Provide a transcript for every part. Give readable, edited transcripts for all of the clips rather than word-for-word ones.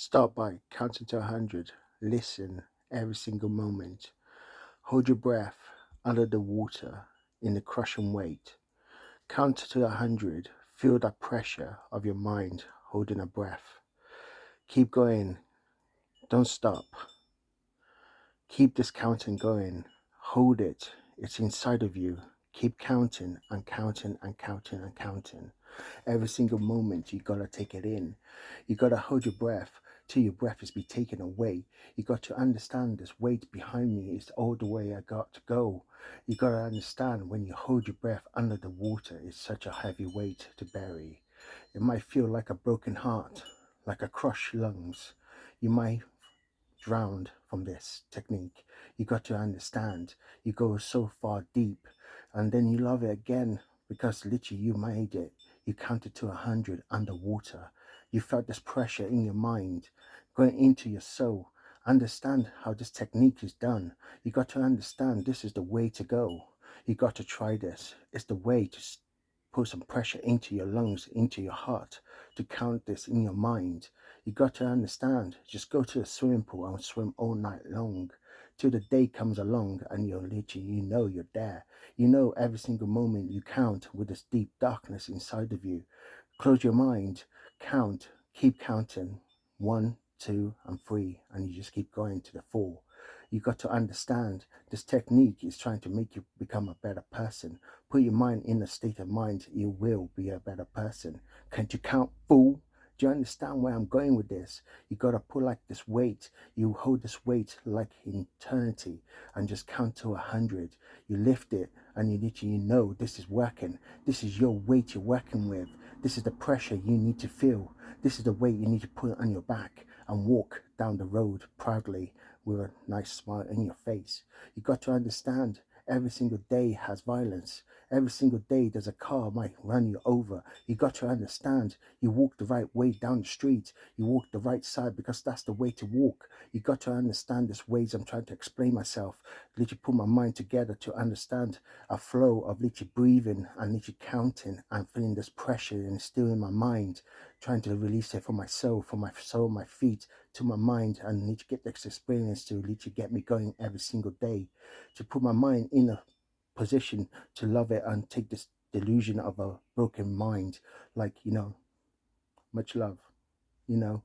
Start by counting to 100. Listen every single moment. Hold your breath under the water in the crushing weight. Count to 100. Feel the pressure of your mind holding a breath. Keep going. Don't stop. Keep this counting going. Hold it. It's inside of you. Keep counting and counting and counting and counting. Every single moment you gotta take it in. You gotta hold your breath till your breath is be taken away. You got to understand this weight behind me is all the way I got to go. You gotta understand when you hold your breath under the water, it's such a heavy weight to bury. It might feel like a broken heart, like a crushed lungs. You might drowned from this technique. You got to understand. You go so far deep and then you love it again because literally you made it. You counted to 100 underwater. You felt this pressure in your mind going into your soul. Understand how this technique is done. You got to understand this is the way to go. You got to try this. It's the way to put some pressure into your lungs, into your heart, to count this in your mind. You got to understand, just go to a swimming pool and swim all night long till the day comes along and you're literally, you know you're there. You know every single moment you count with this deep darkness inside of you. Close your mind, count, keep counting. 1, 2, and 3, and you just keep going to the 4. You got to understand this technique is trying to make you become a better person. Put your mind in a state of mind, you will be a better person. Can't you count, fool? Do you understand where I'm going with this? You gotta put like this weight. You hold this weight like eternity and just count to 100. You lift it and you literally know this is working. This is your weight you're working with. This is the pressure you need to feel. This is the weight you need to put on your back and walk down the road proudly with a nice smile on your face. You got to understand every single day has violence. Every single day there's a car might run you over. You got to understand you walk the right way down the street. You walk the right side because that's the way to walk. You got to understand this ways I'm trying to explain myself. Literally put my mind together to understand a flow of literally breathing and literally counting and feeling this pressure and still in my mind, trying to release it from my soul, my feet to my mind, and need to get this experience to literally get me going every single day, to put my mind in a position to love it and take this delusion of a broken mind, like, much love, you know.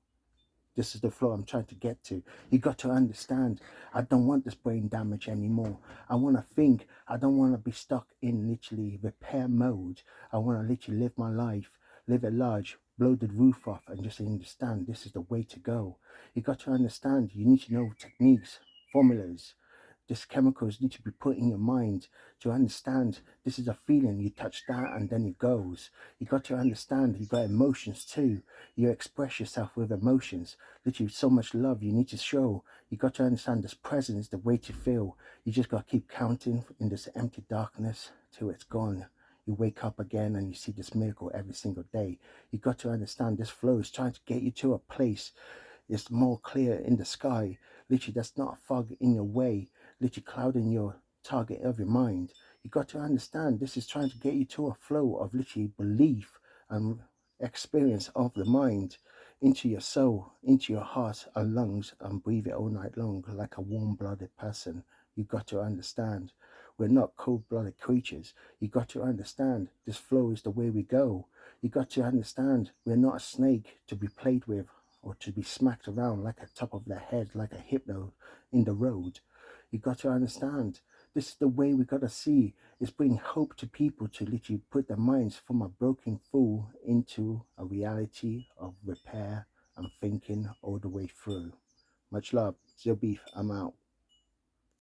This is the flow I'm trying to get to. You got to understand, I don't want this brain damage anymore. I want to think. I don't want to be stuck in literally repair mode. I want to literally live my life, live it large, blow the roof off, and just understand this is the way to go. You got to understand, you need to know techniques, formulas. These chemicals need to be put in your mind to understand this is a feeling. You touch that and then it goes. You got to understand you got emotions too. You express yourself with emotions. Literally so much love you need to show. You got to understand this presence, the way to feel. You just got to keep counting in this empty darkness till it's gone. You wake up again and you see this miracle every single day. You got to understand this flow is trying to get you to a place. It's more clear in the sky. Literally, that's not a fog in your way, literally clouding your target of your mind. You got to understand this is trying to get you to a flow of literally belief and experience of the mind into your soul, into your heart and lungs, and breathe it all night long like a warm-blooded person. You got to understand we're not cold-blooded creatures. You got to understand this flow is the way we go. You got to understand we're not a snake to be played with or to be smacked around like a top of the head, like a hypno in the road. You got to understand this is the way we got to see. It's bringing hope to people to literally put their minds from a broken fool into a reality of repair and thinking all the way through. Much love. Zero Beef, I'm out.